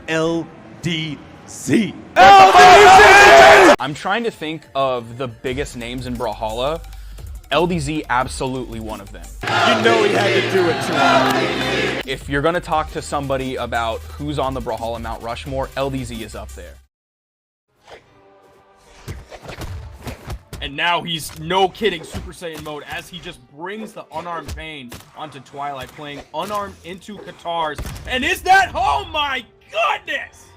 LDZ. I'm trying to think of the biggest names in Brawlhalla. LDZ, absolutely one of them. You know he had to do it to him. If you're gonna talk to somebody about who's on the Brawlhalla Mount Rushmore, LDZ is up there. And now he's, no kidding, Super Saiyan mode as he just brings the unarmed Pain onto Twilight, playing unarmed into Katars. And is that, oh my goodness!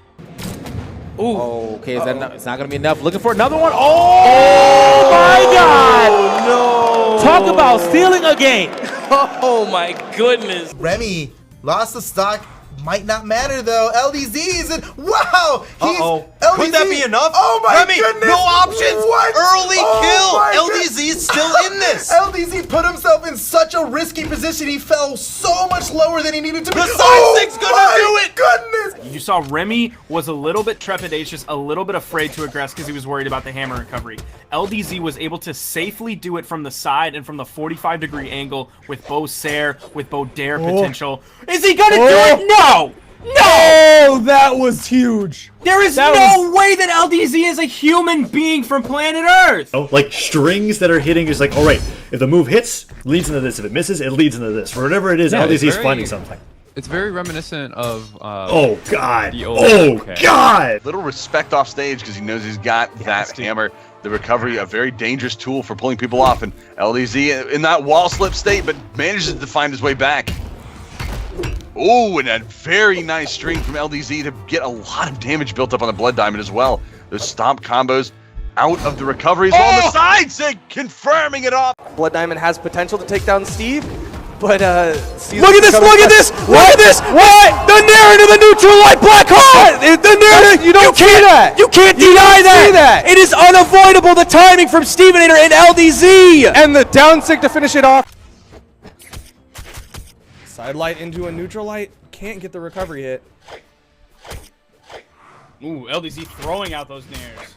Ooh. Oh, okay, is that not, it's not gonna be enough. Looking for another one. Oh my God! No! Talk about stealing a game. Oh my goodness. Remy lost the stock. Might not matter though. LDZ is in. Wow! Uh-oh. LDZ. Could that be enough? Oh my Remy, goodness! no options. What? Early kill. My LDZ is still in this. LDZ put himself in such a risky position. He fell so much lower than he needed to be. The side stick's gonna do it. Goodness! You saw Remy was a little bit trepidatious, a little bit afraid to aggress because he was worried about the hammer recovery. LDZ was able to safely do it from the side and from the 45-degree angle with Bo Sair, with Bo Dare potential. Is he gonna do it? No! No! Oh, that was huge. There is no way that LDZ is a human being from planet Earth! Oh, like strings that are hitting is like, all right, if the move hits, leads into this. If it misses, it leads into this. For whatever it is, Yeah, LDZ is finding something. It's very reminiscent of oh God! Oh God! Little respect off stage because he knows he's got that hammer. The recovery, a very dangerous tool for pulling people off, and LDZ in that wall slip state, but manages to find his way back. Oh, and a very nice string from LDZ to get a lot of damage built up on the Blood Diamond as well. Those stomp combos out of the recovery as well on the side, Sig confirming it off. Blood Diamond has potential to take down Steve, but Look at this! Look at this! What? Look at this! What? The narrative, the neutral light black hole! The narrative, you don't see that! You can't deny that! It is unavoidable, the timing from Stevenator and LDZ! And the down sig to finish it off. Side light into a neutral light, can't get the recovery hit. Ooh, LDZ throwing out those nairs.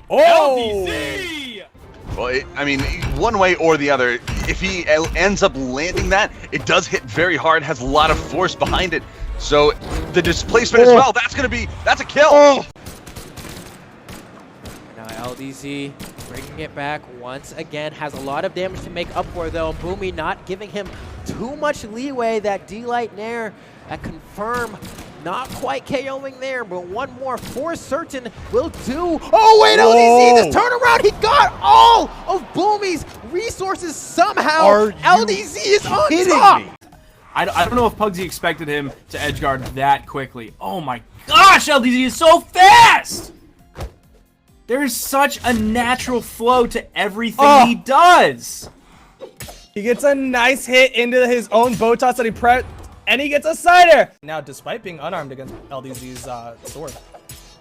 Oh! LDZ! Well, I mean, one way or the other, if he ends up landing that, it does hit very hard, has a lot of force behind it. So the displacement as well, that's a kill. Now LDZ bringing it back once again, has a lot of damage to make up for though. Boomy not giving him too much leeway. That D-Light Nair at confirm, not quite KOing there, but one more for certain will do. Oh wait, LDZ, this turnaround, he got all of Boomy's resources somehow. LDZ is on top. I don't know if Pugsy expected him to edgeguard that quickly. Oh my gosh, LDZ is so fast! There is such a natural flow to everything he does. He gets a nice hit into his own bow toss that he prepped, and he gets a cider! Now, despite being unarmed against LDZ's sword.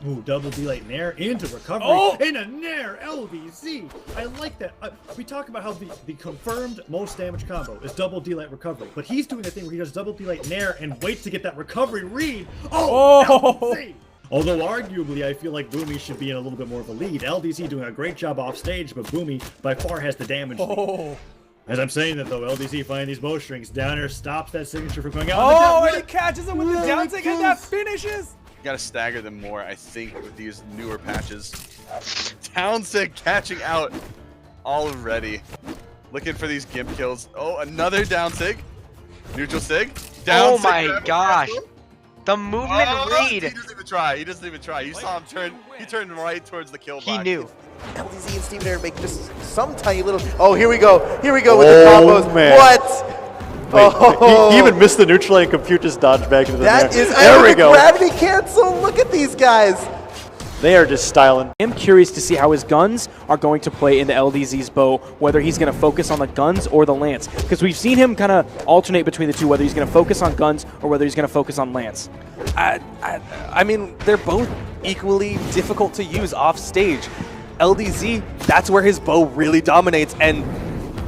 Ooh, double D-Light Nair into recovery. Oh! In a Nair LDZ. I like that. We talk about how the confirmed most damage combo is double D-Light recovery, but he's doing the thing where he does double D-Light Nair and waits to get that recovery read. Oh! LDZ! Although arguably, I feel like Boomy should be in a little bit more of a lead. LDZ doing a great job off stage, but Boomy by far has the damage lead. As I'm saying that though, LDZ finding these bowstrings, down air stops that signature from going out. Oh, and he catches him with the down tick, and that finishes! You gotta stagger them more, I think, with these newer patches. Townsend catching out already. Looking for these gimp kills. Oh, another down sig. Neutral sig. Down Oh sig, my gosh. The movement read. He doesn't even try. He doesn't even try. You saw him turn. He turned right towards the kill box. He knew. LDZ and Stevenator make just some tiny little. Oh, here we go. Here we go with the combos. Man. What? Wait, he even missed the neutral and compute just dodged back into the That Nair. is There we go. gravity cancel. Look at these guys. They are just styling. I'm curious to see how his guns are going to play into LDZ's bow, whether he's going to focus on the guns or the lance. Because we've seen him kind of alternate between the two, whether he's going to focus on guns or whether he's going to focus on lance. I mean, they're both equally difficult to use off stage. LDZ, that's where his bow really dominates, and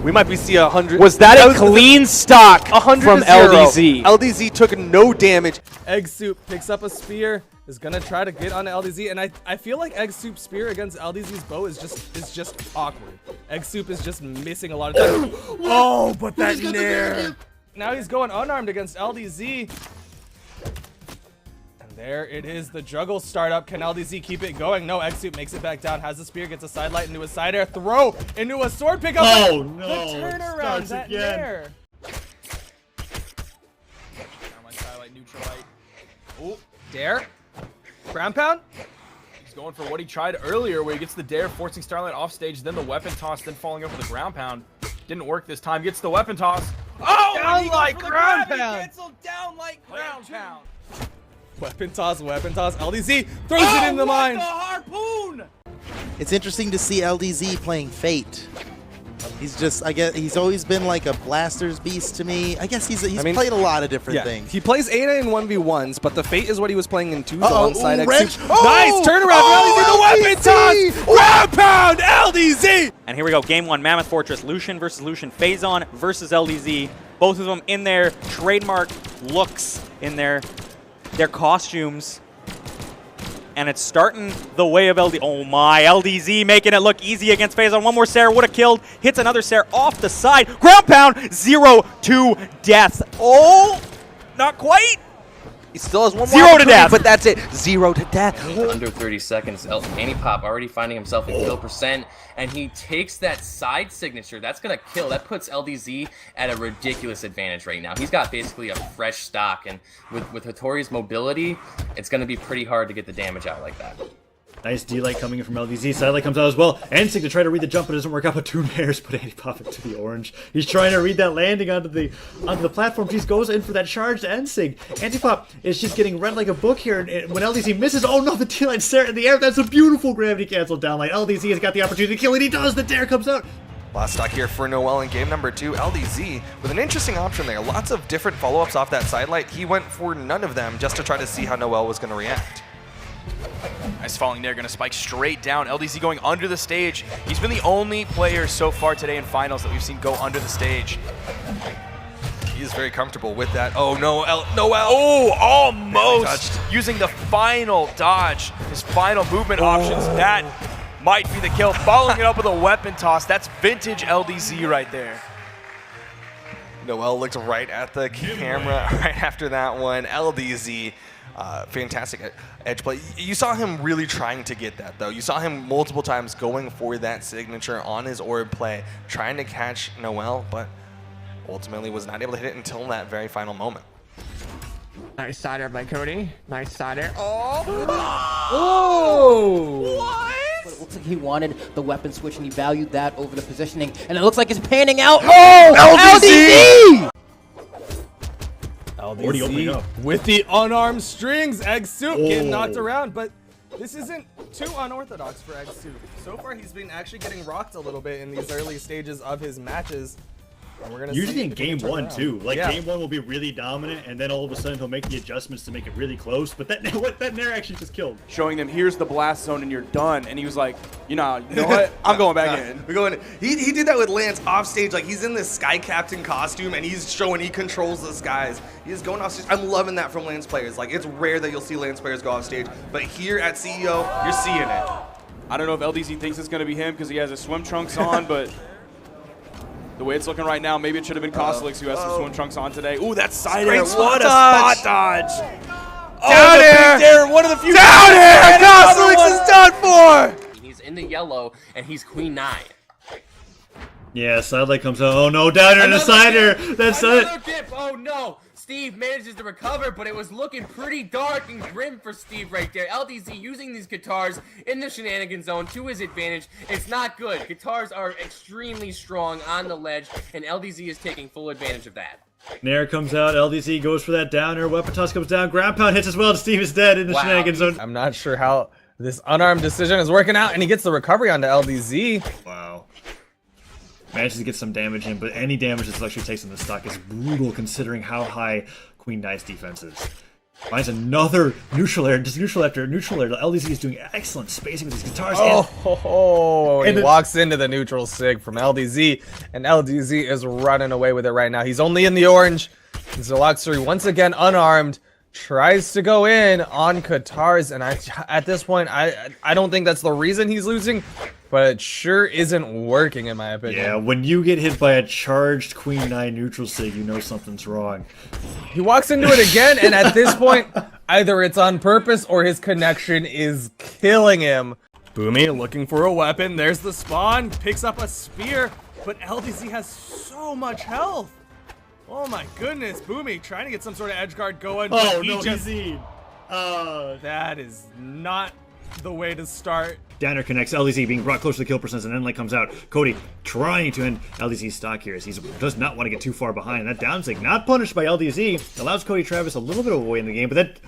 we might be seeing 100. Was that a clean stock from LDZ? LDZ took no damage. Egg Soup picks up a spear, is gonna try to get on LDZ, and I feel like Egg Soup's spear against LDZ's bow is just awkward. Egg Soup is just missing a lot of time. Oh, but that Nair! Now he's going unarmed against LDZ. And There it is, the juggle startup. Can LDZ keep it going? No, X-Soup makes it back down, has the spear, gets a sidelight into a side air, throw into a sword pickup. Oh no! The turnaround, that Nair. Sidelight, neutral light. Oh, dare. Ground pound. He's going for what he tried earlier, where he gets the dare, forcing Starlight off stage, then the weapon toss, then following up with a ground pound. Didn't work this time. Gets the weapon toss. Oh, down like ground pound. Canceled down like ground pound. Weapon toss, LDZ throws it in the mine. The harpoon! It's interesting to see LDZ playing Fate. He's just, I guess, he's always been like a blaster's beast to me. I guess he's played a lot of different things. He plays Ada in 1v1s, but the Fate is what he was playing in 2s alongside wrench. X-Soup. Nice turnaround for LDZ, the weapon toss! Ground pound, LDZ! And here we go, game 1, Mammoth Fortress, Lucian versus Lucian, Phazon versus LDZ. Both of them in their trademark looks, in their costumes. And it's starting the way of LDZ. Oh my, LDZ making it look easy against Phazon. One more Sarah would have killed. Hits another Sarah off the side. Ground pound, 0 to death. Oh, not quite. He still has one more 0 to death. but that's it. 0 to death. Under 30 seconds, Annie Pop already finding himself in kill percent, and he takes that side signature. That's going to kill. That puts LDZ at a ridiculous advantage right now. He's got basically a fresh stock, and with Hattori's mobility, it's going to be pretty hard to get the damage out like that. Nice D-Light coming in from LDZ. Sidelight comes out as well. Ensig to try to read the jump, but it doesn't work out. But 2 Nairs put Annie Pop into the orange. He's trying to read that landing onto the platform. He goes in for that charge to Ensig. Annie Pop is just getting read like a book here. And when LDZ misses, oh no, the D-Light Sarah in the air. That's a beautiful gravity cancel down light. LDZ has got the opportunity to kill, and he does. The dare comes out. Last stock here for Noel in game number 2. LDZ with an interesting option there. Lots of different follow-ups off that sidelight. He went for none of them just to try to see how Noel was going to react. Nice falling there, gonna spike straight down. LDZ going under the stage. He's been the only player so far today in finals that we've seen go under the stage. He is very comfortable with that. Oh, Noel. Oh, almost using the final dodge, his final movement options. That might be the kill. Following it up with a weapon toss. That's vintage LDZ right there. Noel looked right at the camera right after that one. LDZ. Fantastic edge play. You saw him really trying to get that, though. You saw him multiple times going for that signature on his orb play, trying to catch Noel, but ultimately was not able to hit it until that very final moment. Nice side air by Cody. Nice side air. But it looks like he wanted the weapon switch, and he valued that over the positioning. And it looks like it's panning out. Oh, LDZ! LDZ with the unarmed strings. X-Soup getting knocked around, but this isn't too unorthodox for X-Soup. So far, he's been actually getting rocked a little bit in these early stages of his matches. And we're gonna usually in game 1 too. Like yeah. Game 1 will be really dominant, and then all of a sudden he'll make the adjustments to make it really close. But that Nair actually just killed. Showing them, here's the blast zone and you're done. And he was like, you know what? I'm going back in. We're going. He did that with Lance off stage. Like he's in this Sky Captain costume and he's showing he controls the skies. He's going off stage. I'm loving that from Lance players. Like it's rare that you'll see Lance players go off stage, but here at CEO, you're seeing it. I don't know if LDZ thinks it's going to be him because he has his swim trunks on, but the way it's looking right now, maybe it should have been Kostelix who has some swim trunks on today. Ooh, that side air. What a spot dodge. Down air. One of the few. Down air. Kostelix is done for. He's in the yellow, and he's Queen 9. Yeah, sidelight comes out. Oh no, down air and a side air. That's another dip. Oh no. Steve manages to recover, but it was looking pretty dark and grim for Steve right there. LDZ using these guitars in the shenanigan zone to his advantage. It's not good. Guitars are extremely strong on the ledge, and LDZ is taking full advantage of that. Nair comes out. LDZ goes for that downer. Weapon toss comes down. Ground pound hits as well. Steve is dead in the shenanigan zone. I'm not sure how this unarmed decision is working out, and he gets the recovery onto LDZ. Wow. Manages to get some damage in, but any damage this actually takes in the stock is brutal considering how high Queen Knight's defense is. Finds another neutral air, just neutral after neutral air. LDZ is doing excellent spacing with his guitars. He walks into the neutral sig from LDZ, and LDZ is running away with it right now. He's only in the orange. Zaloxury once again unarmed. tries to go in on Qatar's, and at this point, I don't think that's the reason he's losing, but it sure isn't working in my opinion. Yeah, when you get hit by a charged Queen 9 neutral sig, you know something's wrong. He walks into it again, and at this point, either it's on purpose or his connection is killing him. Boomy looking for a weapon. There's the spawn. Picks up a spear, but LDZ has so much health. Oh my goodness, Boomy trying to get some sort of edge guard going. Oh, but no, he's that is not the way to start. Downer connects, LDZ being brought close to the kill percent, and then like comes out. Cody trying to end LDZ's stock here as he does not want to get too far behind. That down sig not punished by LDZ allows Cody Travis a little bit of a way in the game, but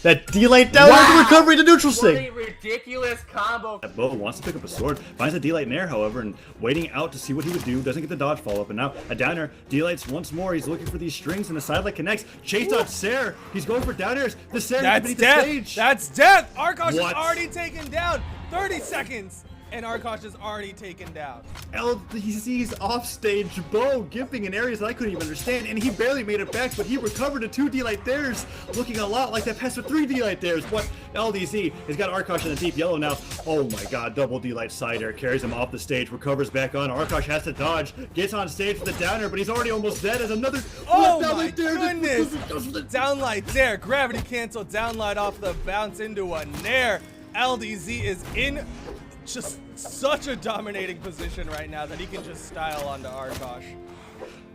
that D-Light down with the recovery to neutral sig. What a ridiculous combo. Bo wants to pick up a sword, finds a D-Light in air, however, and waiting out to see what he would do. Doesn't get the dodge follow-up, and now a downer. D-Lights once more. He's looking for these strings, and the sidelight connects. Chase dodge Sair. He's going for down airs. The Sair That's death. The That's death. Arkosh is already taken down. 30 seconds, and Arkosh is already taken down. LDZ's offstage bow gifting in areas that I couldn't even understand, and he barely made it back, but he recovered a 2 D-Light theirs, looking a lot like that pass with 3 D-Light theirs. But LDZ has got Arkosh in the deep yellow now. Oh my god, double D-Light side air, carries him off the stage, recovers back on. Arkosh has to dodge, gets on stage for the downer, but he's already almost dead as another. Oh my goodness! Downlight there, gravity cancel, downlight off the bounce into a nair. LDZ is in just such a dominating position right now that he can just style onto Arkosh.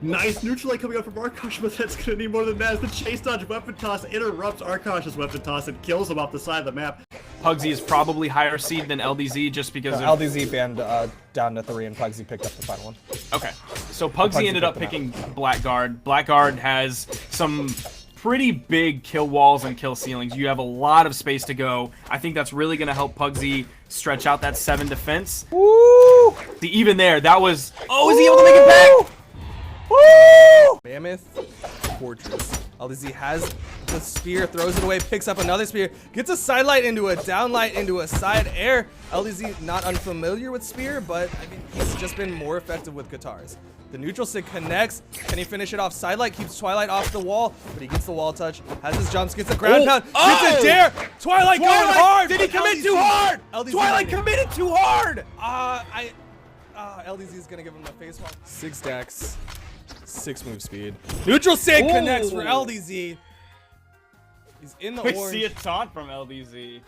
Nice neutral light coming out from Arkosh, but that's going to need more than that as the chase dodge weapon toss interrupts Arkosh's weapon toss and kills him off the side of the map. Pugsy is probably higher seed than LDZ just because of... LDZ banned down to 3 and Pugsy picked up the final one. Okay, so Pugsy ended up picking Blackguard. Blackguard has some pretty big kill walls and kill ceilings. You have a lot of space to go. I think that's really going to help Pugsy stretch out that 7 defense. Woo! See, even there, that was... Oh, is he able to make it back? Woo! Mammoth Fortress. LDZ has the spear, throws it away, picks up another spear, gets a sidelight into a downlight into a side air. LDZ not unfamiliar with spear, but I mean, he's just been more effective with guitars. The neutral sig connects. Can he finish it off? Sidelight keeps Twilight off the wall, but he gets the wall touch. Has his jumps, gets a ground pound, gets a dare. Twilight going hard. Did he commit too hard? LDZ Twilight committed too hard. LDZ is gonna give him the face walk. 6 stacks, 6 move speed. Neutral sig connects for LDZ. He's in the orange. We see a taunt from LDZ.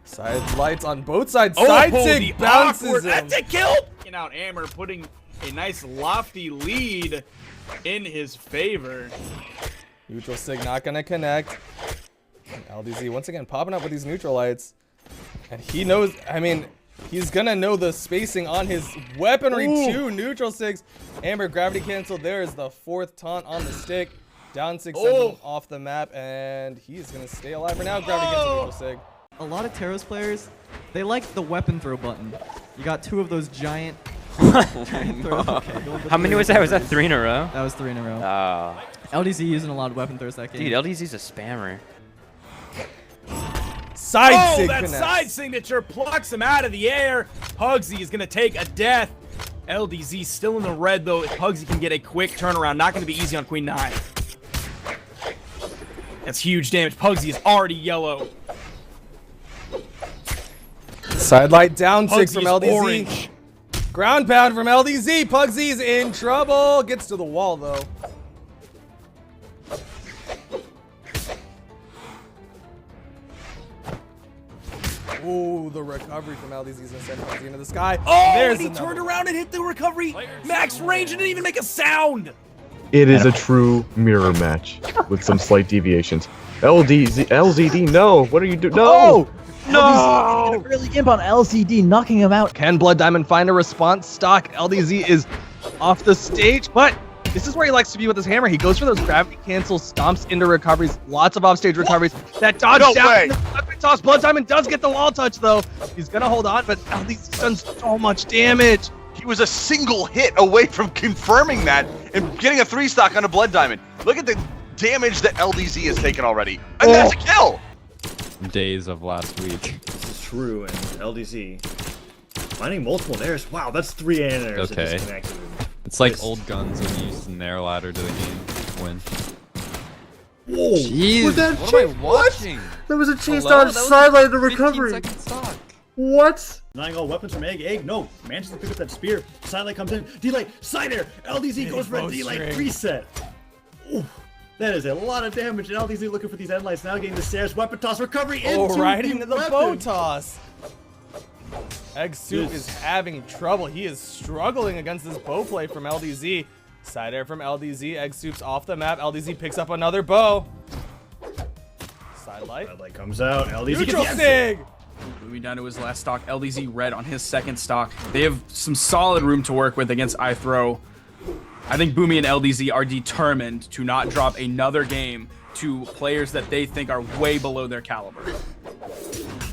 Side lights on both sides. Side sig bounces him. That's a kill. Out Amber putting a nice lofty lead in his favor. Neutral sig not gonna connect. And LDZ once again popping up with these neutral lights. And he knows, I mean, he's gonna know the spacing on his weaponry too. Neutral sigs. Amber gravity cancel. There is the 4th taunt on the stick. Down 6 sends him off the map, and he's gonna stay alive for now. Gravity cancel neutral sig. A lot of Taros players, they like the weapon throw button. You got 2 of those giant throws. Okay, how many was that? Was that 3 in a row? That was 3 in a row. LDZ using a lot of weapon throws that game. Dude, LDZ's a spammer. Side sig that connects. side signature plucks him out of the air. Pugsy is going to take a death. LDZ still in the red, though. If Pugsy can get a quick turnaround, not going to be easy on Queen 9. That's huge damage. Pugsy is already yellow. Sidelight down 6 from LDZ. Orange. Ground pound from LDZ. Pugsy's in trouble. Gets to the wall though. Ooh, the recovery from LDZ is gonna send Pugsy into the sky. Oh, there's and he turned around and hit the recovery. Max range and didn't even make a sound. It is a true mirror match with some slight deviations. LZD, no! What are you doing? No! No! An early imp on LCD, knocking him out. Can Blood Diamond find a response? Stock. LDZ is off the stage, but this is where he likes to be with his hammer. He goes for those gravity cancels, stomps into recoveries, lots of offstage recoveries. That dodge down into the weapon toss. Blood Diamond does get the wall touch though. He's gonna hold on, but LDZ's done so much damage. He was a single hit away from confirming that and getting a 3-stock on a Blood Diamond. Look at the damage that LDZ has taken already. And that's a kill! Days of last week. This is true, and LDZ finding multiple nairs. Wow, that's 3 nairs that Okay. disconnected. It's like old guns when you use the nair ladder to the game. Win. Whoa! Jeez, Was that what am I chase- watching? That was a chase Hello? dodge That was sideline to 15 recovery. second stock. What? Denying all weapons from Egg. Egg, no. Manages to pick up that spear. Sidelight comes in. D-Light, side air. LDZ goes for a D-Light reset. Ooh, that is a lot of damage. And LDZ looking for these end lights. Now getting the stairs. Weapon toss. Recovery into right the into the weapon. bow toss. Egg Soup is having trouble. He is struggling against this bow play from LDZ. Side air from LDZ. Egg Soup's off the map. LDZ picks up another bow. Sidelight. Sidelight comes out. LDZ Neutral gets sig. Moving down to his last stock, LDZ red on his second stock. They have some solid room to work with against iThrow. I think Boomy and LDZ are determined to not drop another game to players that they think are way below their caliber.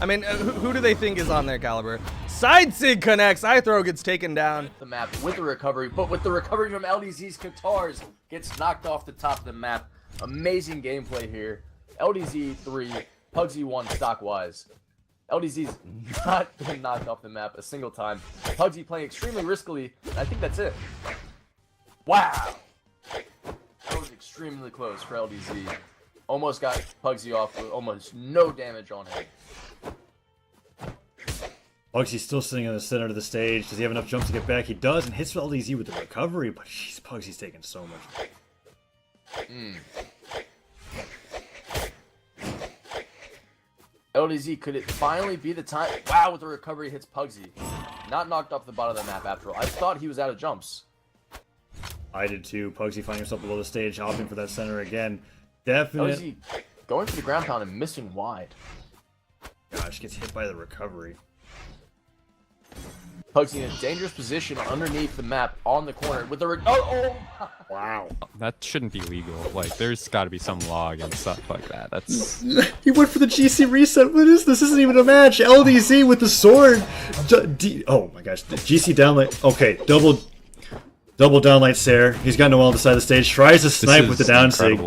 I mean, who do they think is on their caliber? Side sig connects. iThrow gets taken down. The map with the recovery, but with the recovery from LDZ's Katars, gets knocked off the top of the map. Amazing gameplay here. LDZ 3, Pugsy 1 stock-wise. LDZ's not been knocked off the map a single time. Pugsy playing extremely riskily. I think that's it. Wow. That was extremely close for LDZ. Almost got Pugsy off with almost no damage on him. Pugsy's still sitting in the center of the stage. Does he have enough jumps to get back? He does, and hits LDZ with the recovery, but jeez, Pugsy's taking so much. LDZ, could it finally be the time? Wow, with the recovery hits Pugsy. Not knocked off the bottom of the map after all. I thought he was out of jumps. I did too. Pugsy finding himself below the stage, hopping for that center again. Definite. LDZ going for the ground pound and missing wide. Gosh, gets hit by the recovery. Pugsy in a dangerous position underneath the map on the corner with the Wow. That shouldn't be legal. Like, there's got to be some log and stuff like that. That's. He went for the GC reset. What is this? This isn't even a match. LDZ with the sword. Oh my gosh. The GC downlight. Okay, double downlight Sair. He's got Noel on the side of the stage. Tries to snipe with the down sig.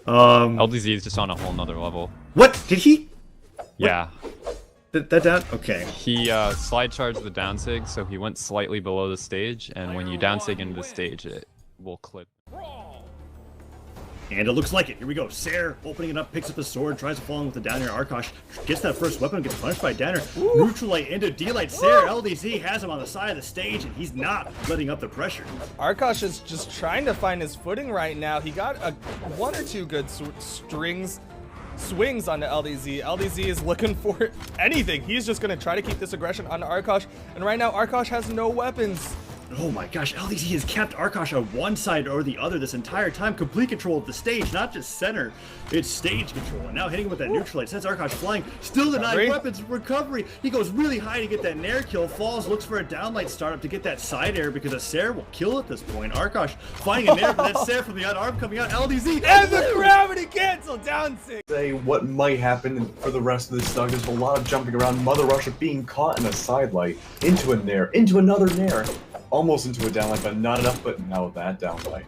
LDZ is just on a whole nother level. What? Did he? Yeah. That down? Okay. He slide charged the down sig, so he went slightly below the stage, and when you down sig into the stage, it will clip. And it looks like it. Here we go. Sair opening it up, picks up the sword, tries to fall in with the down air. Arkosh gets that first weapon, gets punished by down air. Neutral light into D-Light. Sair, LDZ has him on the side of the stage, and he's not letting up the pressure. Arkosh is just trying to find his footing right now. He got one or two good swings onto LDZ. LDZ is looking for anything. He's just going to try to keep this aggression onto Arkosh. And right now, Arkosh has no weapons. Oh my gosh, LDZ has kept Arkosh on one side or the other this entire time. Complete control of the stage, not just center. It's stage control. And now hitting him with that neutral light. Sends Arkosh flying. Still denied weapons. Recovery. He goes really high to get that nair kill. Falls, looks for a downlight startup to get that side air because a Sair will kill at this point. Arkosh finding a nair, but that Sair from the unarmed coming out. LDZ. And the gravity cancel down 6. Say what might happen for the rest of this stock. There's a lot of jumping around. Mother Russia being caught in a side light. Into a nair. Into another nair. Almost into a downlight, but not enough, but now that downlight.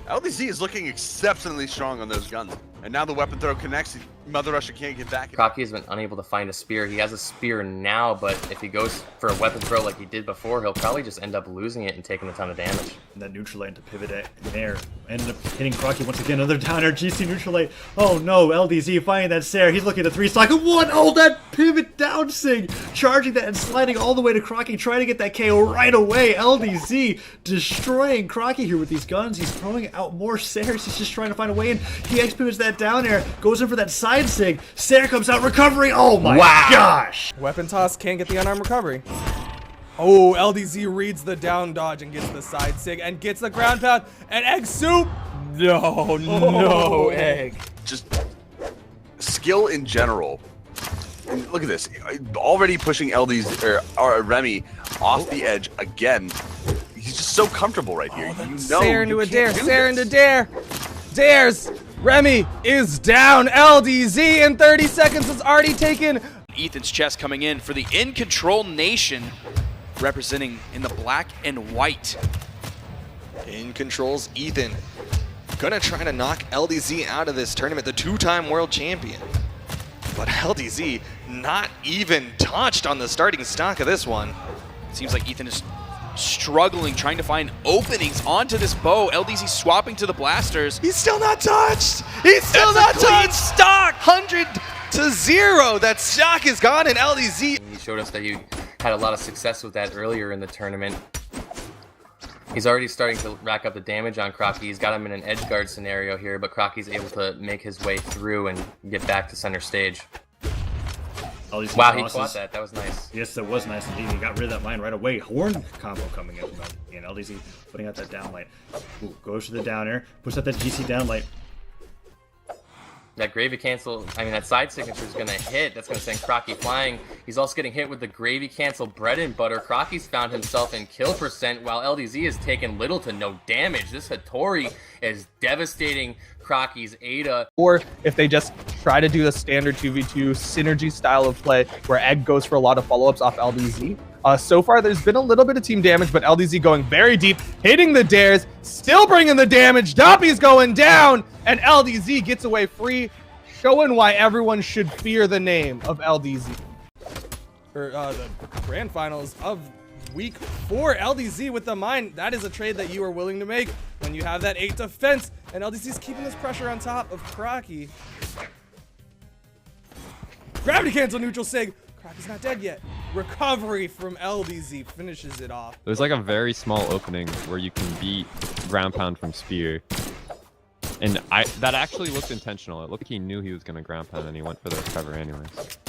LDZ is looking exceptionally strong on those guns. And now the weapon throw connects. Mother Russia can't get back. Crocky has been unable to find a spear. He has a spear now, but if he goes for a weapon throw like he did before, he'll probably just end up losing it and taking a ton of damage. And that neutral light to pivot at nair. Ended up hitting Crocky once again. Another downer. GC neutral light. Oh no, LDZ finding that Sair. He's looking at the 3 stock. What? Oh, that pivot down sig. Charging that and sliding all the way to Crocky. Trying to get that KO right away. LDZ destroying Crocky here with these guns. He's throwing out more Sairs. He's just trying to find a way in. He X pivots that down air. Goes in for that side sig. Sair comes out. Recovery. Oh my gosh. Weapon toss can't get the unarmed recovery. Oh, LDZ reads the down dodge and gets the side sig and gets the ground pound. And Egg Soup. No, Egg. Just skill in general. And look at this. Already pushing LDZ or Remy off the edge again. He's just so comfortable right here. You know, Sair into a dare. Sair into dare. Dares. Remy is down. LDZ in 30 seconds has already taken. Ethan's chest coming in for the In Control Nation, representing in the black and white. In Control's Ethan. Gonna try to knock LDZ out of this tournament, the 2-time world champion. But LDZ not even touched on the starting stock of this one. Seems like Ethan is struggling, trying to find openings onto this bow. LDZ swapping to the blasters. He's still not touched. He's still not touched. Stock 100-0. That stock is gone in LDZ. He showed us that he had a lot of success with that earlier in the tournament. He's already starting to rack up the damage on Crocky. He's got him in an edge guard scenario here, but Crocky's able to make his way through and get back to center stage. LDZ wow, he crosses. caught that. That was nice. Yes, that was nice indeed. He got rid of that mine right away. Horn combo coming in from LDZ, and LDZ putting out that down light. Ooh, goes for the down air, puts out that GC down light. That gravy cancel, I mean, that side signature is going to hit. That's going to send Crocky flying. He's also getting hit with the gravy cancel bread and butter. Crocky's found himself in kill percent while LDZ has taken little to no damage. This Hattori is devastating Crocky's Ada. Or if they just try to do the standard 2v2 synergy style of play where Egg goes for a lot of follow-ups off LDZ. So far, there's been a little bit of team damage, but LDZ going very deep, hitting the dares, still bringing the damage. Doppy's going down, and LDZ gets away free, showing why everyone should fear the name of LDZ. The grand finals of week 4, LDZ with the mine. That is a trade that you are willing to make when you have that 8 defense, and LDZ's keeping this pressure on top of Crocky. Gravity cancel, neutral sig. Crocky's not dead yet. Recovery from LDZ finishes it off. There's like a very small opening where you can beat ground pound from spear. And that actually looked intentional. It looked like he knew he was going to ground pound and he went for the recovery anyways.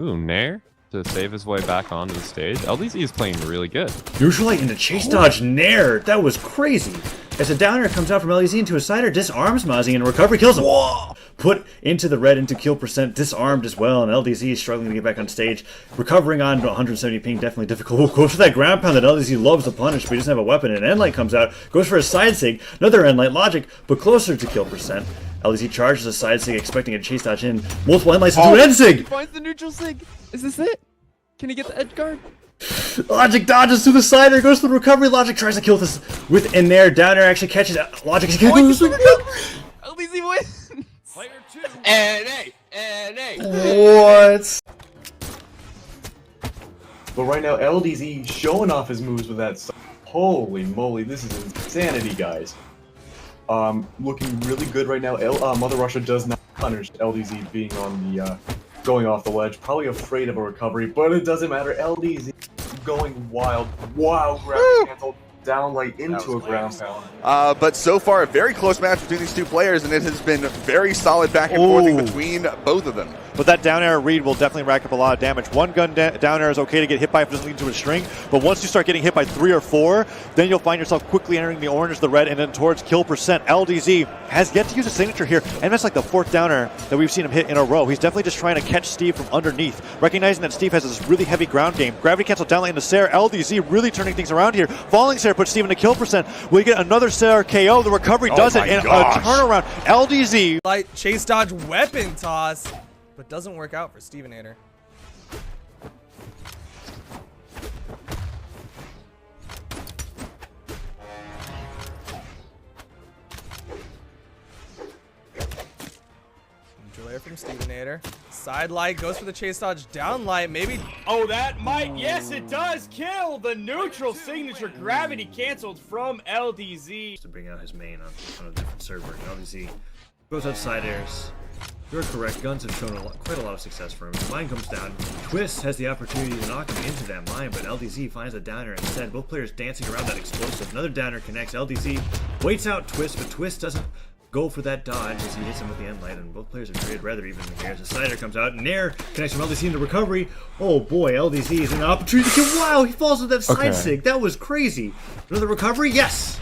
Ooh, Nair to save his way back onto the stage. LDZ is playing really good. Usually in the chase dodge Nair. That was crazy. As a downer comes out from LDZ into a sider, disarms Mozzie and recovery kills him. Whoa! Put into the red into kill percent, disarmed as well, and LDZ is struggling to get back on stage. Recovering on 170 ping, definitely difficult. Goes for that ground pound that LDZ loves to punish, but he doesn't have a weapon. And Endlight comes out, goes for a side sig, another Endlight logic, but closer to kill percent. LDZ charges a side sig, expecting a chase dodge in. Multiple Endlights into an end sig! He finds the neutral sig! Is this it? Can he get the edge guard? Logic dodges to the sider, goes for the recovery. Logic tries to kill this with in there. Downer actually catches it. Logic goes for the recovery. LDZ wins! Player 2. What? But right now, LDZ showing off his moves with that stuff. Holy moly, this is insanity, guys. Looking really good right now. Mother Russia does not punish LDZ being on the going off the ledge. Probably afraid of a recovery, but it doesn't matter. LDZ going wild. Wow, gravity cancel. Downlight into a ground pound. But so far, a very close match between these two players, and it has been very solid back and forth between both of them. But that down air read will definitely rack up a lot of damage. One gun down air is okay to get hit by if it doesn't lead to a string, but once you start getting hit by 3 or 4, then you'll find yourself quickly entering the orange, the red, and then towards kill percent. LDZ has yet to use a signature here, and that's like the 4th down air that we've seen him hit in a row. He's definitely just trying to catch Steve from underneath, recognizing that Steve has this really heavy ground game. Gravity cancel downlight into Sair. LDZ really turning things around here. Falling Sair puts Steve into kill percent. We get another Sair KO. The recovery does it, and a turnaround. LDZ. Light chase dodge weapon toss, but doesn't work out for Stevenator. Enjoy from Stevenator. Side light goes for the chase dodge. Down light, maybe. Oh, that might. Yes, it does kill the neutral signature. Gravity canceled from LDZ. To bring out his main on a different server. LDZ goes outside airs. You're correct. Guns have shown quite a lot of success for him. The mine comes down. Twist has the opportunity to knock him into that mine, but LDZ finds a downer instead. Both players dancing around that explosive. Another downer connects. LDZ waits out Twist, but Twist doesn't go for that dodge as he hits him with the end light, and both players have traded rather evenly here. As the Slider comes out, Nair connects from LDZ into recovery. Oh boy, LDZ is an opportunity to kill. Wow, he falls with that side sig. That was crazy. Another recovery? Yes!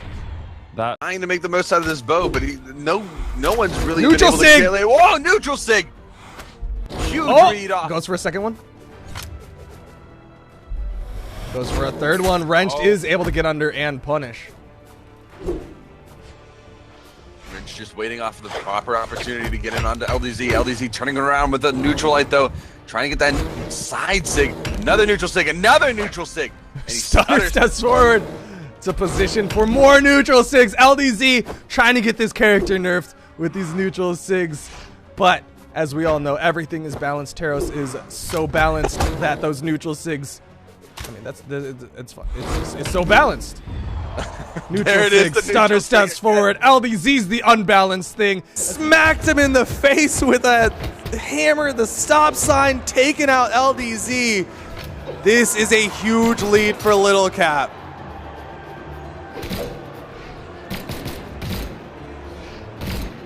Trying to make the most out of this bow, but no one's really neutral been able sig. to get it. Whoa, neutral sig! Huge read off. Goes for a second one. Goes for a third one. Wrenched is able to get under and punish. Wrench just waiting off the proper opportunity to get in onto LDZ. LDZ turning around with the neutral light though, trying to get that side sig. Another neutral sig. Another neutral sig. And he steps forward to position for more neutral sigs. LDZ trying to get this character nerfed with these neutral sigs, but as we all know, everything is balanced. Teros is so balanced that those neutral sigs I mean, it's fun. It's so balanced. Neutral There it is, six, the stunner neutral steps six. forward. LDZ's the unbalanced thing. Smacked him in the face with that hammer, the stop sign, taking out LDZ. This is a huge lead for Little Cap.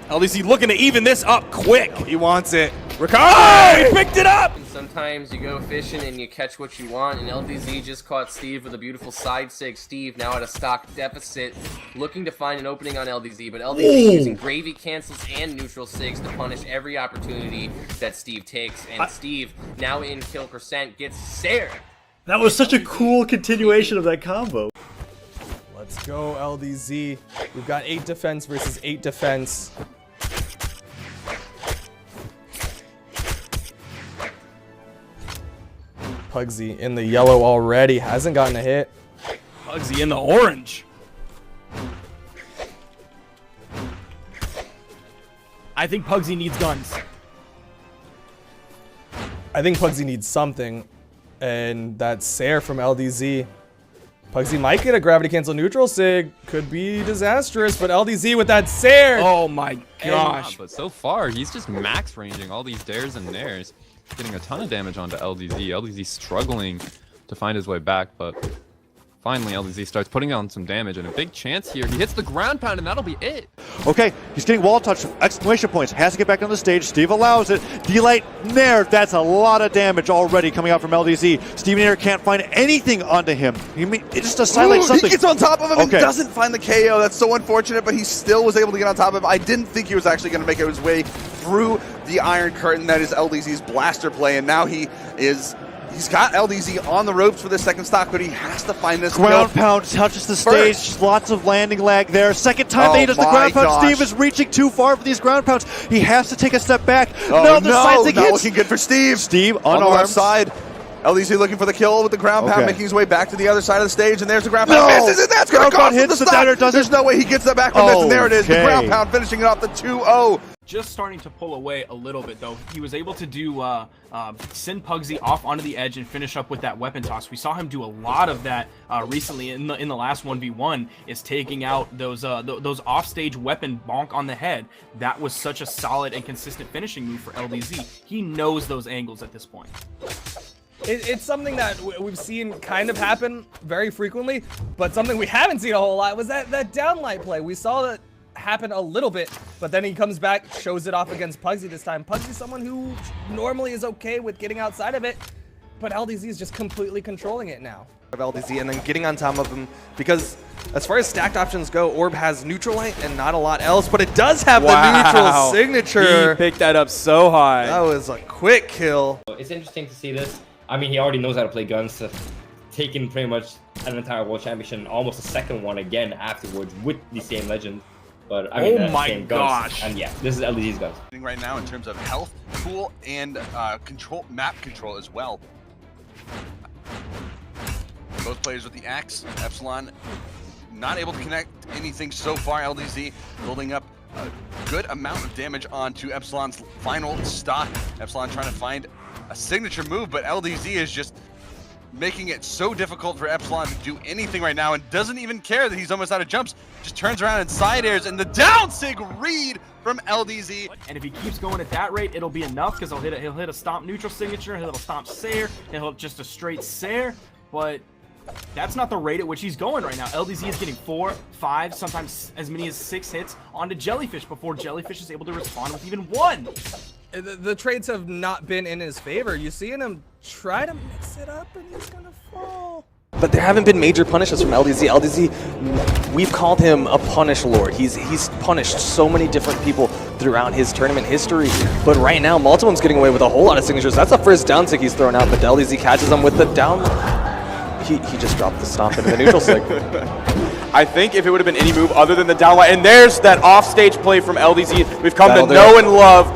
LDZ looking to even this up quick. He wants it. Recovery! He picked it up! And sometimes you go fishing and you catch what you want, and LDZ just caught Steve with a beautiful side sig. Steve now at a stock deficit, looking to find an opening on LDZ, but LDZ using gravy cancels and neutral sigs to punish every opportunity that Steve takes, and Steve, now in kill percent, gets Sair. That was such a cool continuation of that combo. Let's go, LDZ. We've got 8 defense versus 8 defense. Pugsy in the yellow already, hasn't gotten a hit. Pugsy in the orange. I think Pugsy needs guns. I think Pugsy needs something, and that's Sair from LDZ. Pugsy might get a gravity cancel neutral sig, could be disastrous, but LDZ with that Sair. Oh my gosh. But so far, he's just max ranging all these dares and nairs, getting a ton of damage onto LDZ. LDZ struggling to find his way back, but finally LDZ starts putting on some damage, and a big chance here. He hits the ground pound, and that'll be it. Okay, he's getting wall touch, exclamation points, has to get back on the stage. Steve allows it. D-Light Nair, that's a lot of damage already coming out from LDZ. Steve Nair can't find anything onto him. It's just a silent something. He gets on top of him and doesn't find the KO. That's so unfortunate, but he still was able to get on top of him. I didn't think he was actually going to make his way through the Iron Curtain. That is LDZ's blaster play, and now he's got LDZ on the ropes for the second stock, but he has to find this ground pound touches the stage. Lots of landing lag there. Second time that he does the ground pound. Steve is reaching too far for these ground pounds. He has to take a step back. Not looking good for Steve. Steve on the left side. LDZ looking for the kill with the ground pound, making his way back to the other side of the stage, and there's the ground pound. Misses, and that's going to cost him the stop. There's no way he gets that back from this, and there it is. The ground pound finishing it off the 2-0. Just starting to pull away a little bit, though. He was able to do send Pugsy off onto the edge and finish up with that weapon toss. We saw him do a lot of that recently in the last 1v1, is taking out those offstage weapon bonk on the head. That was such a solid and consistent finishing move for LDZ. He knows those angles at this point. It's something that we've seen kind of happen very frequently, but something we haven't seen a whole lot was that downlight play. We saw that happen a little bit, but then he comes back, shows it off against Pugsy this time. Pugsy's someone who normally is okay with getting outside of it, but LDZ is just completely controlling it now. LDZ and then getting on top of him, because as far as stacked options go, Orb has neutral light and not a lot else, but it does have the neutral signature. He picked that up so high. That was a quick kill. It's interesting to see this. I mean, he already knows how to play guns, taking pretty much an entire world championship and almost a second one again afterwards with the same legend. But I mean, oh my same gosh! Guns. And yeah, this is LDZ's guns. Right now in terms of health pool and map control as well. Both players with the axe. Epsilon not able to connect anything so far. LDZ building up a good amount of damage onto Epsilon's final stock. Epsilon trying to find a signature move, but LDZ is just making it so difficult for Epsilon to do anything right now, and doesn't even care that he's almost out of jumps. Just turns around and side airs, and the down sig read from LDZ. And if he keeps going at that rate, it'll be enough, because he'll hit a stomp neutral signature, he'll stomp Sair, and he'll just a straight Sair, but that's not the rate at which he's going right now. LDZ is getting 4, 5, sometimes as many as 6 hits onto Jellyfish before Jellyfish is able to respond with even 1. The trades have not been in his favor. You seeing him try to mix it up, and he's gonna fall. But there haven't been major punishes from LDZ. LDZ, we've called him a punish lord. He's punished so many different people throughout his tournament history. But right now, Multimum's getting away with a whole lot of signatures. That's the first down sig he's thrown out, but LDZ catches him with the down. He just dropped the stomp into the neutral sig. I think if it would have been any move other than the downlight, and there's that offstage play from LDZ we've come to know and love.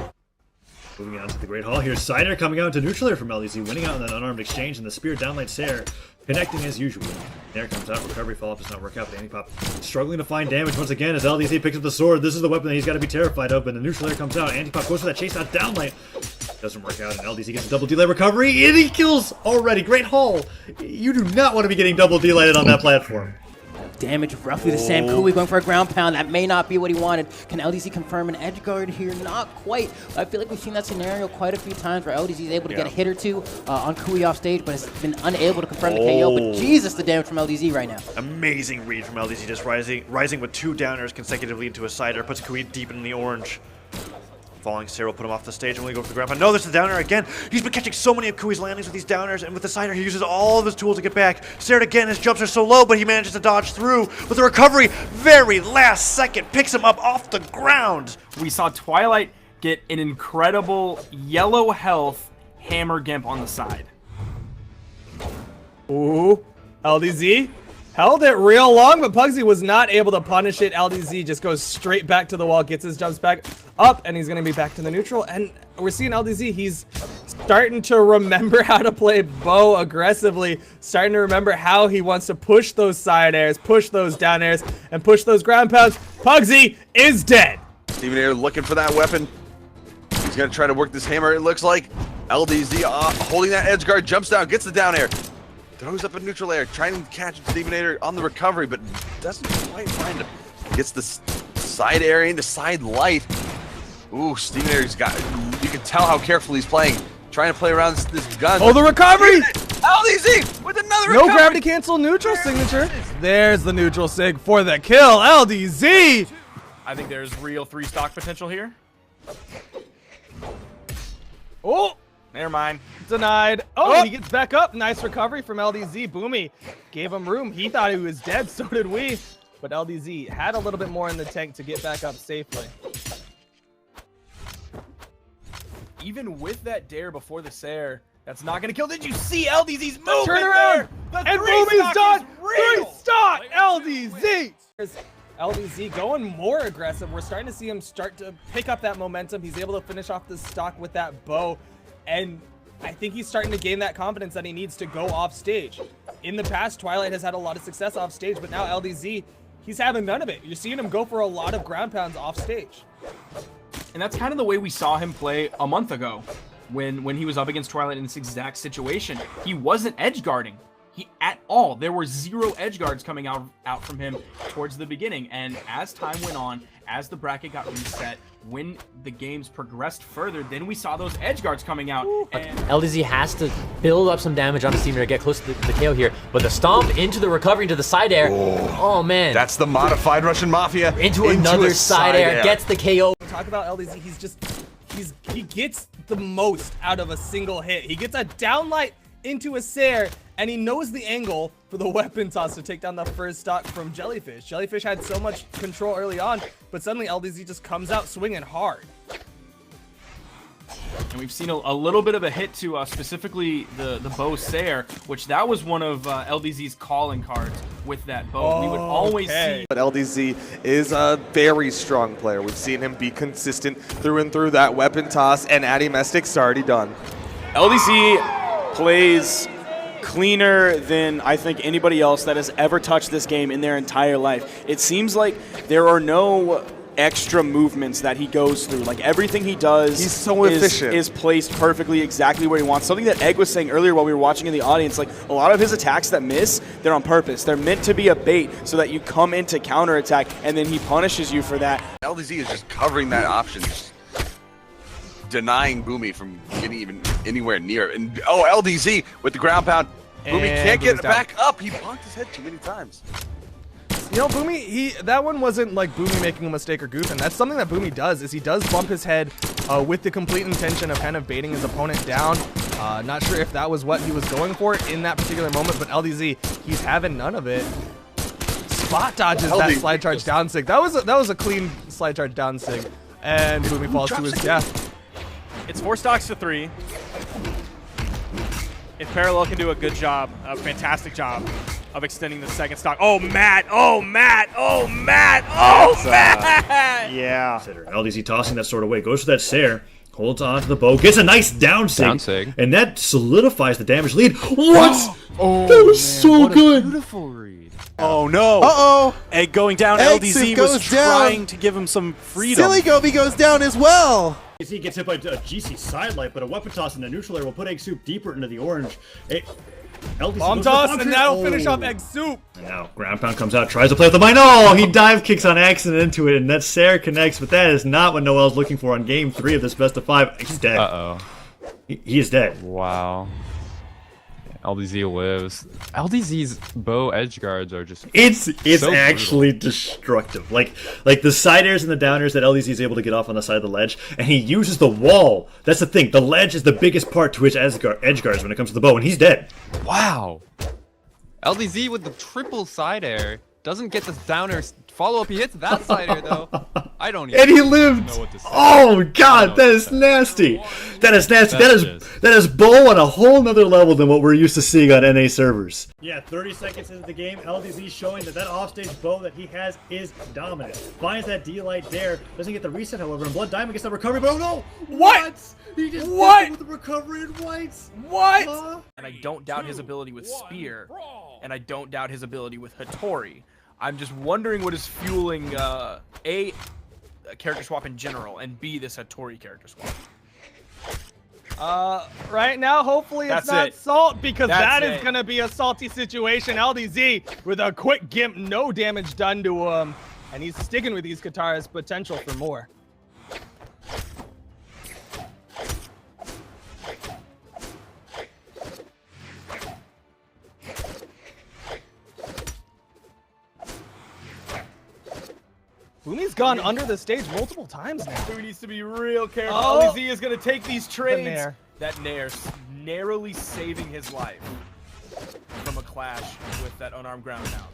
Moving on to the Great Hall here, Sider coming out into neutral here from LDZ, winning out in that unarmed exchange, and the spear downlight Sair connecting as usual. Nair comes out, recovery follow-up does not work out, but Antipop struggling to find damage once again as LDZ picks up the sword. This is the weapon that he's got to be terrified of, but the neutral air comes out. Antipop goes for that chase out downlight. Doesn't work out, and LDZ gets a double delay recovery, and he kills already. Great haul. You do not want to be getting double delayed on that platform. Damage roughly the same. Kui going for a ground pound. That may not be what he wanted. Can LDZ confirm an edge guard here? Not quite. I feel like we've seen that scenario quite a few times where LDZ is able to get a hit or two on Kui off stage, but has been unable to confirm the KO. But Jesus, the damage from LDZ right now. Amazing read from LDZ, just rising with 2 downers consecutively into a side air, puts Kui deep in the orange. Falling Sarah will put him off the stage and we go for the ground pound. No, there's the downer again. He's been catching so many of Kui's landings with these downers, and with the sider, he uses all of his tools to get back. Sarah again, his jumps are so low, but he manages to dodge through with the recovery. Very last second, picks him up off the ground. We saw Twilight get an incredible yellow health hammer gimp on the side. Ooh, LDZ held it real long, but Pugsy was not able to punish it. LDZ just goes straight back to the wall, gets his jumps back up, and he's going to be back to the neutral. And we're seeing LDZ, he's starting to remember how to play bow aggressively, starting to remember how he wants to push those side airs, push those down airs, and push those ground pounds. Pugsy is dead. Stevenator looking for that weapon. He's going to try to work this hammer, it looks like. LDZ holding that edge guard, jumps down, gets the down air. Throws up a neutral air, trying to catch Stevenator on the recovery, but doesn't quite find him. Gets the side air into side light. Ooh, Stevenator's got, you can tell how carefully he's playing. Trying to play around this gun. Oh, the recovery! LDZ with another No recovery! gravity cancel neutral signature. There's the neutral sig for the kill. LDZ! I think there's real 3-stock potential here. Oh! Never mind. Denied. Oh, he gets back up. Nice recovery from LDZ. Boomy gave him room. He thought he was dead. So did we. But LDZ had a little bit more in the tank to get back up safely. Even with that dare before the Sair, that's not going to kill. Did you see LDZ's movement Turn around. there? And Boomy's done. 3-stock LDZ. LDZ going more aggressive. We're starting to see him start to pick up that momentum. He's able to finish off the stock with that bow. And I think he's starting to gain that confidence that he needs to go off stage. In the past, Twilight has had a lot of success off stage, but now LDZ, he's having none of it. You're seeing him go for a lot of ground pounds off stage. And that's kind of the way we saw him play a month ago when he was up against Twilight in this exact situation. He wasn't edge guarding at all. There were 0 edge guards coming out from him towards the beginning. And as time went on, as the bracket got reset, when the games progressed further, then we saw those edge guards coming out. And LDZ has to build up some damage on the Steamer to get close to the KO here, but the stomp into the recovery into the side air. Oh man. That's the modified Russian Mafia. Into another side air, gets the KO. Talk about LDZ, he gets the most out of a single hit. He gets a downlight into a Sair, and he knows the angle for the weapon toss to take down the first stock from Jellyfish. Jellyfish had so much control early on, but suddenly LDZ just comes out swinging hard. And we've seen a little bit of a hit to specifically the bow Sair, which that was one of LDZ's calling cards with that bow. We would always see. But LDZ is a very strong player. We've seen him be consistent through and through. That weapon toss and Addy Mestic's already done. LDZ plays cleaner than I think anybody else that has ever touched this game in their entire life. It seems like there are no extra movements that he goes through. Like everything he does, he's so efficient, is placed perfectly exactly where he wants. Something that Egg was saying earlier while we were watching in the audience, like a lot of his attacks that miss, they're on purpose. They're meant to be a bait so that you come into counterattack and then he punishes you for that. LDZ is just covering that option, just denying Boomy from getting even anywhere near it. And LDZ with the ground pound. Boomy can't get back up. He bumped his head too many times. You know, Boomy, that one wasn't like Boomy making a mistake or goofing. That's something that Boomy does, is he does bump his head with the complete intention of kind of baiting his opponent down. Not sure if that was what he was going for in that particular moment, but LDZ, he's having none of it. Spot dodges that slide charge down sig. That was a clean slide charge down sig, and Boomy falls to his death. It's 4 stocks to 3. If Parallel can do a good job, a fantastic job of extending the second stock. Oh, Matt! Oh, Matt! Oh, Matt! Oh, Matt! Yeah. LDZ tossing that sort of way. Goes for that Sair. Holds on to the bow, gets a nice down sig, and that solidifies the damage lead. What? Oh, that was so good. Beautiful read. Oh no. Uh-oh. Egg going down. Egg LDZ goes was down. trying to give him some freedom. Silly Gobi goes down as well. He gets hit by a GC sidelight, but a weapon toss in the neutral air will put Egg Soup deeper into the orange. LDC Bomb toss, and that'll finish off Egg Soup. And now ground pound comes out, tries to play with the mine. Oh, he dive kicks on accident into it, and that Sarah connects, but that is not what Noel's looking for on game 3 of this best of 5. He's dead. He is dead. Wow. LDZ lives. LDZ's bow edge guards are just It's so actually destructive. Like the side airs and the down airs that LDZ is able to get off on the side of the ledge, and he uses the wall. That's the thing. The ledge is the biggest part to his edge guards when it comes to the bow, and he's dead. Wow. LDZ with the triple side air doesn't get the downer follow-up. He hits that side air though. I don't even And he lived. know what to say. Oh god, that is nasty. That is nasty. That is bow on a whole nother level than what we're used to seeing on NA servers. Yeah, 30 seconds into the game, LDZ showing that offstage bow that he has is dominant. Finds that D-Light there, doesn't get the reset however, and Blood Diamond gets the recovery, but oh no! What? He just What? with the recovery in whites. What? And I don't doubt his ability with Spear, and I don't doubt his ability with Hattori. I'm just wondering what is fueling A, character swap in general, and B, this Hattori character swap. Right now, hopefully it's That's not it. Salt, because That's that is it. going to be a salty situation. LDZ with a quick gimp, no damage done to him, and he's sticking with these Katara's potential for more. Boomy's gone under the stage multiple times now. Who needs to be real careful? Oh. LDZ is going to take these trades. Nair. That Nair narrowly saving his life from a clash with that unarmed ground pound.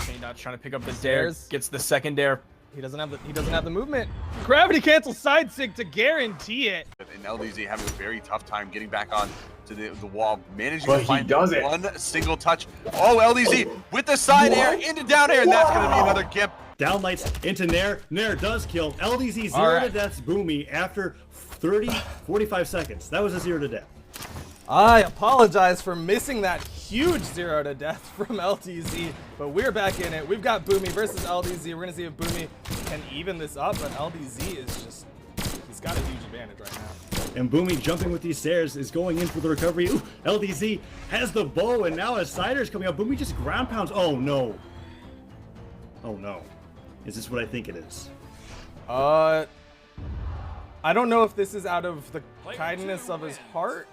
Chain Dodge trying to pick up the dare, Stairs. gets the second dare. He doesn't have the movement. Gravity cancel side sig to guarantee it. And LDZ having a very tough time getting back on to the wall, managing But to he find does it. one single touch. Oh, LDZ with the side air into down air, and that's going to be another gimp. Downlights into Nair. Nair does kill. LDZ 0 to deaths Boomy after 45 seconds. That was a 0 to death. I apologize for missing that huge 0 to death from LDZ, but we're back in it. We've got Boomy versus LDZ. We're gonna see if Boomy can even this up, but LDZ is just, he's got a huge advantage right now. And Boomy jumping with these stairs is going in for the recovery. Ooh, LDZ has the bow, and now as Cider's coming up, Boomy just ground pounds. Oh no. Oh no. Is this what I think it is? I don't know if this is out of the kindness of his heart.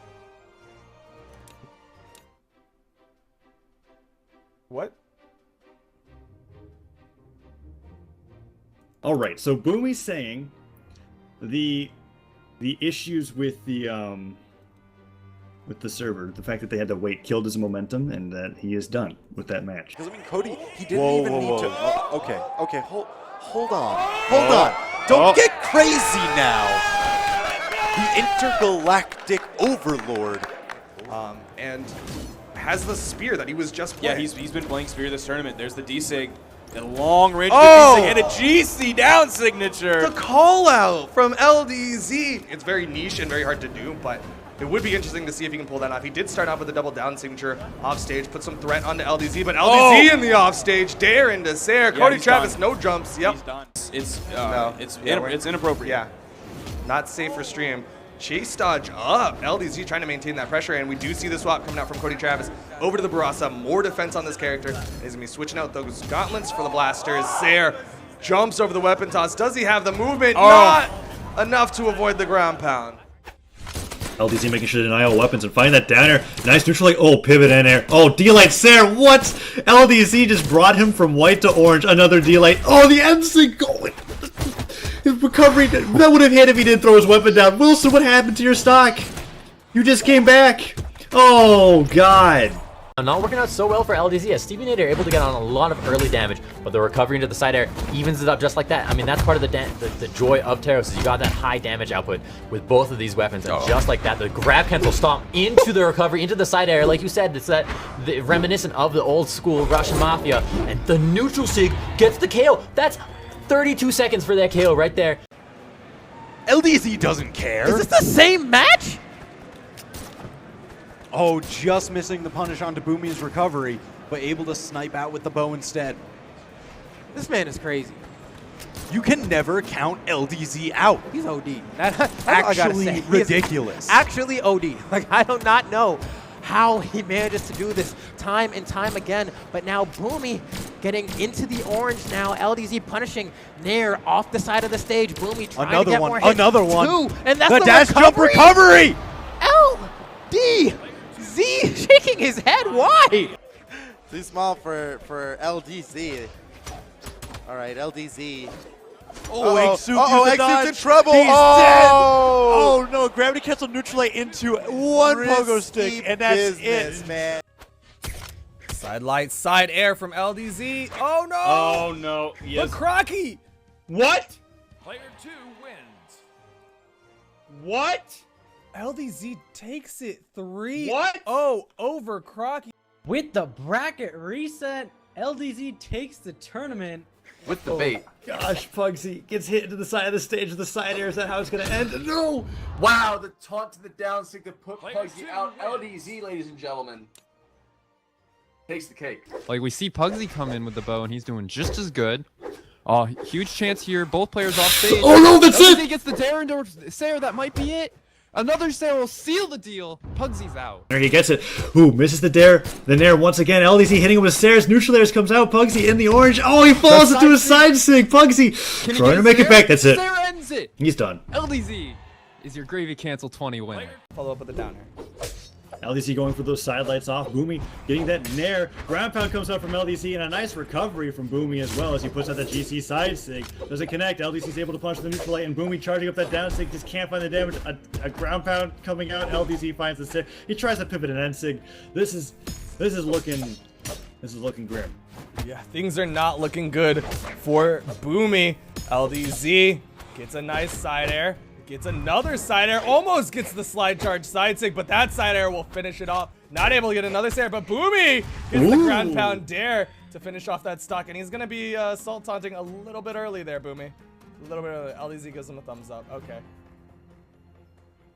What? All right, so Boomy's saying the issues with the server, the fact that they had to wait, killed his momentum, and that he is done with that match. Because I mean, Cody, he didn't even need to. Okay, hold on. Don't get crazy now. The intergalactic overlord. And has the spear that he was just Yeah, playing. he's been playing Spear this tournament. There's the D-Sig, the long range Oh! D-Sig, and a GC down signature. The call out from LDZ. It's very niche and very hard to do, but it would be interesting to see if he can pull that off. He did start off with a double down signature off stage, put some threat onto LDZ, but LDZ in the off stage, dare into Sarah. Yeah, Cody he's Travis, done. no jumps. Yep. He's done. It's inappropriate. Yeah, not safe for stream. Chase dodge up. LDZ trying to maintain that pressure, and we do see the swap coming out from Cody Travis over to the Barasa. More defense on this character. He's gonna be switching out those gauntlets for the blasters. Sarah jumps over the weapon toss. Does he have the movement? Not enough to avoid the ground pound. LDZ making sure to deny all weapons and find that downer. Nice neutral light. Oh, pivot in air. Oh, D-Light Sarah. What? LDZ just brought him from white to orange. Another D-Light. Oh, the M-Sync going. His recovery, that would have hit if he didn't throw his weapon down. Wilson, what happened to your stock? You just came back. Oh, God. Not working out so well for LDZ as Stevie Nader able to get on a lot of early damage, but the recovery into the side air evens it up just like that. I mean, that's part of the joy of Teros is you got that high damage output with both of these weapons, and just like that, the grab cancel stomp into the recovery, into the side air, like you said, it's that reminiscent of the old school Russian Mafia, and the neutral sig gets the KO. That's 32 seconds for that KO right there. LDZ doesn't care. Is this the same match? Oh, just missing the punish onto Boomy's recovery, but able to snipe out with the bow instead. This man is crazy. You can never count LDZ out. He's OD. That's all I gotta Actually say. ridiculous. Actually OD. Like, I do not know how he manages to do this time and time again. But now Boomy getting into the orange now. LDZ punishing Nair off the side of the stage. Boomy trying to get more hits. Another one. Two, and that's the dash jump recovery. LDZ shaking his head. Why? Too small for LDZ. All right, LDZ. Oh, Egg-Soup Egg-Soup's in trouble. He's dead. Oh! Oh no, gravity cancel neutral into one pogo stick, and that's it, man. Side light, side air from LDZ. Oh no! Oh no! Yes. But Crocky! What? Player 2 wins. What? LDZ takes it 3-0 What? over Crocky. With the bracket reset, LDZ takes the tournament. With the bait. Gosh, Pugsy gets hit into the side of the stage with the side air. Is that how it's going to end? No! Wow, the taunt to the down stick to put Player Pugsy 2 out. wins. LDZ, ladies and gentlemen, takes the cake. Like, we see Pugsy come in with the bow, and he's doing just as good. Oh, huge chance here. Both players off stage. Oh, no, that's LDZ it! gets the dare into Sarah. That might be it. Another Sarah will seal the deal. Pugsy's out. There he gets it. Ooh, misses the dare. The nair once again. LDZ hitting him with Sarah's. Neutral airs comes out. Pugsy in the orange. Oh, he falls into a side sig. Pugsy trying to make it back. That's it. Sarah ends it. He's done. LDZ is your gravy cancel 20 winner. Follow up with the downer. LDZ going for those side lights off. Boomy getting that nair. Ground pound comes out from LDZ and a nice recovery from Boomy as well as he puts out that GC side sig. Doesn't connect. LDZ's able to punch the neutral light and Boomy charging up that down sig. Just can't find the damage. A ground pound coming out. LDZ finds the sig. He tries to pivot an end sig. This is looking grim. Yeah, things are not looking good for Boomy. LDZ gets a nice side air. Gets another side air, almost gets the slide charge side sig, but that side air will finish it off. Not able to get another side air, but Boomy gets the ground pound dare to finish off that stock, and he's gonna be salt taunting a little bit early there, Boomy. A little bit early. LDZ gives him a thumbs up. Okay.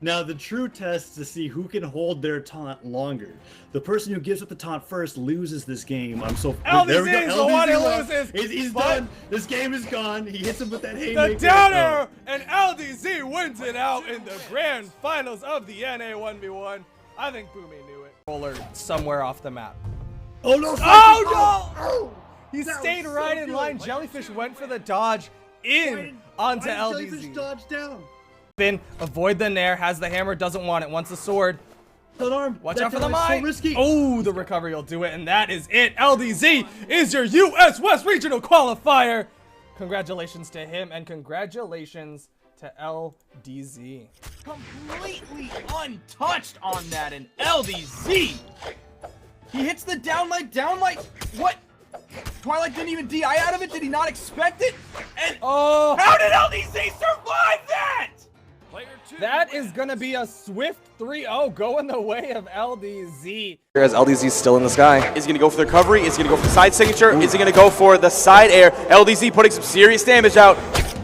Now, the true test is to see who can hold their taunt longer. The person who gives up the taunt first loses this game. There we go. LDZ is the one who loses. He's done. This game is gone. He hits him with that haymaker. The down air, and LDZ wins it out in the grand finals of the NA 1v1. I think Boomy knew it. Roller somewhere off the map. Oh no! Oh no! Oh! He That stayed was right so in good. line. Jellyfish went for the dodge in onto Why LDZ. did Jellyfish dodge down? Avoid the nair, has the hammer, doesn't want it, wants the sword. Watch out for the mine. So risky. Oh, the recovery will do it, and that is it. LDZ is your US West Regional qualifier. Congratulations to him, and congratulations to LDZ. Completely untouched on that, and LDZ. He hits the downlight. What? Twilight didn't even DI out of it? Did he not expect it? And oh, how did LDZ survive that? That is gonna be a swift 3-0 going the way of LDZ. As LDZ still in the sky. Is he going to go for the recovery? Is he going to go for the side signature? Is he going to go for the side air? LDZ putting some serious damage out.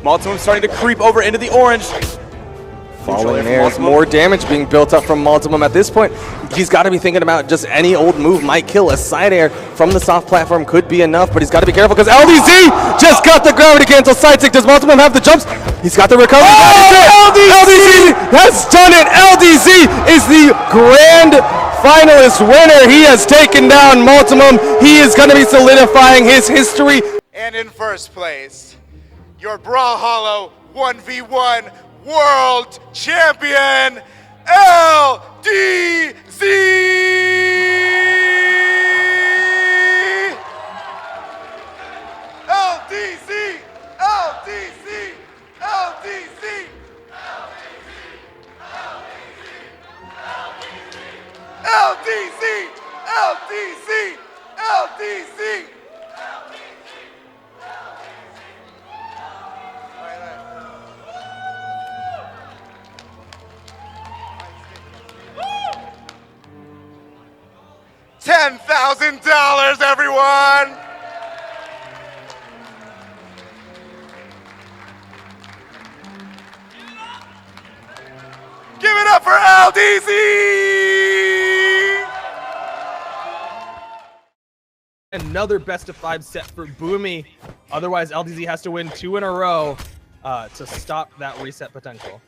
Multimum starting to creep over into the orange. Falling airs, more damage being built up from Multimum at this point. He's got to be thinking about just any old move might kill. A side air from the soft platform could be enough, but he's got to be careful because LDZ just got the gravity cancel side stick. Does Multimum have the jumps? He's got the recovery. LDZ has done it. LDZ is the grand finalist winner. He has taken down Multimum. He is going to be solidifying his history. And in first place, your Brawlhalla 1v1 World Champion, LDZ! LDZ! LDZ! LDZ! LDZ! LDZ! LDZ! $10,000, everyone! up for LDZ! Another best of 5 set for Boomy. Otherwise, LDZ has to win 2 in a row to stop that reset potential.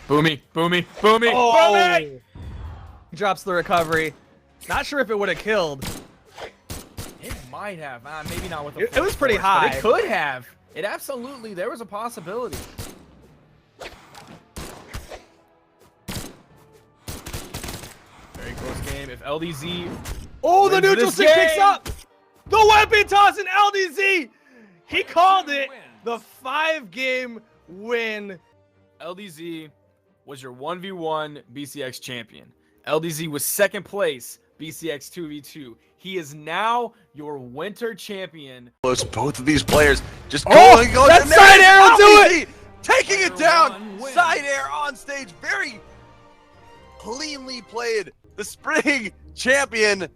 Boomy, Boomy, Boomy, Oh! Boomy! Drops the recovery. Not sure if it would have killed. It might have. Maybe not with the It was pretty force, but high. It could have. It absolutely, there was a possibility. Very close game. If LDZ. Oh, the wins neutral this stick picks game- up! The weapon toss in LDZ! He called it the 5-game win. LDZ was your 1v1 BCX champion. LDZ was second place BCX 2v2. He is now your winter champion. Close, both of these players just Oh, going that side air will do it! Taking it down. Side air on stage. Very cleanly played. The spring champion.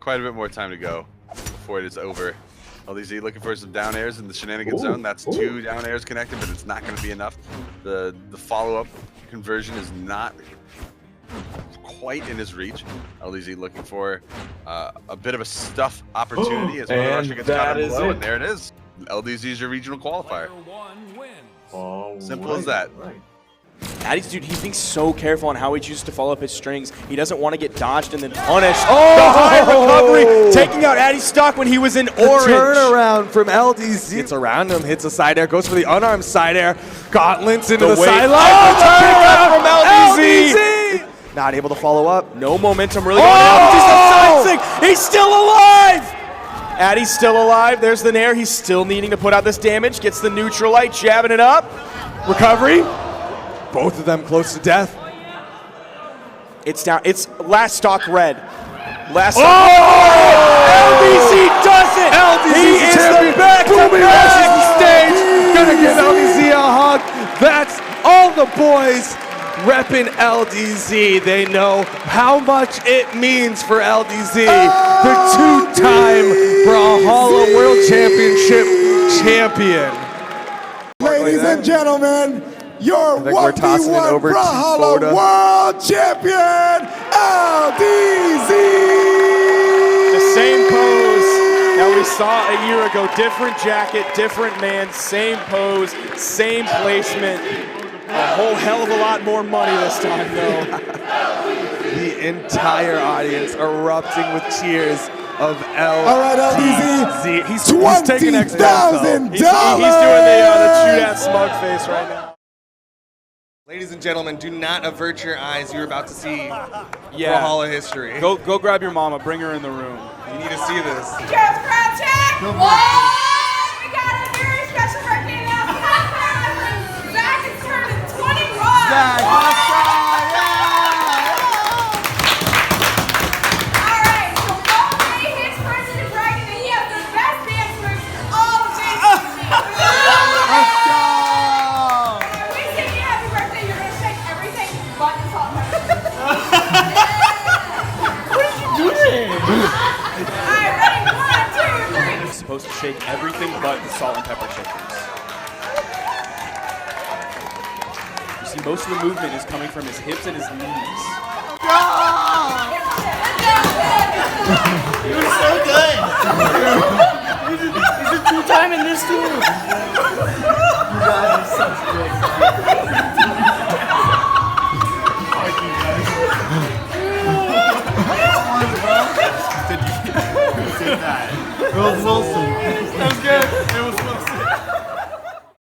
Quite a bit more time to go before it is over. LDZ looking for some down airs in the shenanigans zone. That's 2 down airs connected, but it's not going to be enough. The follow-up conversion is not quite in his reach. LDZ looking for a bit of a stuff opportunity as Mother Russia gets caught on low, and there it is. LDZ is your regional qualifier. Simple as that. Addy's, dude, he's being so careful on how he chooses to follow up his strings. He doesn't want to get dodged and then punished. Oh! The high recovery, taking out Addy's stock when he was in orange. Turnaround from LDZ. Gets around him, hits a side air, goes for the unarmed side air. Gauntlets into the sideline. Oh, the kick out from LDZ. Not able to follow up. No momentum really going out. He's the side sig. He's still alive. Addy's still alive. There's the nair. He's still needing to put out this damage. Gets the neutral light, jabbing it up. Recovery. Both of them close to death. It's down. It's last stock red. Last Oh! stock. LDZ does it. LDZ he is the back to Boomy rushes the back. stage. Gonna give LDZ a hug. That's all the boys repping LDZ. They know how much it means for LDZ. The 2-time Brawlhalla World Championship champion. Ladies and gentlemen, your I think we're tossing it 1v1 over to Brawlhalla VODHALLA. World Champion, LDZ! The same pose that we saw a year ago. Different jacket, different man, same pose, same placement. A whole hell of a lot more money this time, though. The entire audience erupting with cheers of LDZ. All right, LDZ, He's taking next $20,000. He's doing the chew that smug face right now. Ladies and gentlemen, do not avert your eyes. You're about to see Brawlhalla history. Go grab your mama. Bring her in the room. You need to see this. Just crowd check. Oh, we got a very special birthday announcement. Zach is turning 21. Zach, All right, so all day his person is bragging that he has the best dancers all of this. Let's go! We sing you happy birthday. You're gonna shake everything but the salt and pepper. What are you doing? All right, ready? 1, 2, 3. He's supposed to shake everything but the salt and pepper shakers. You see, most of the movement is coming from his hips and his knees. You're so good! He's a 2-time in this too! You guys are such great guys. We'll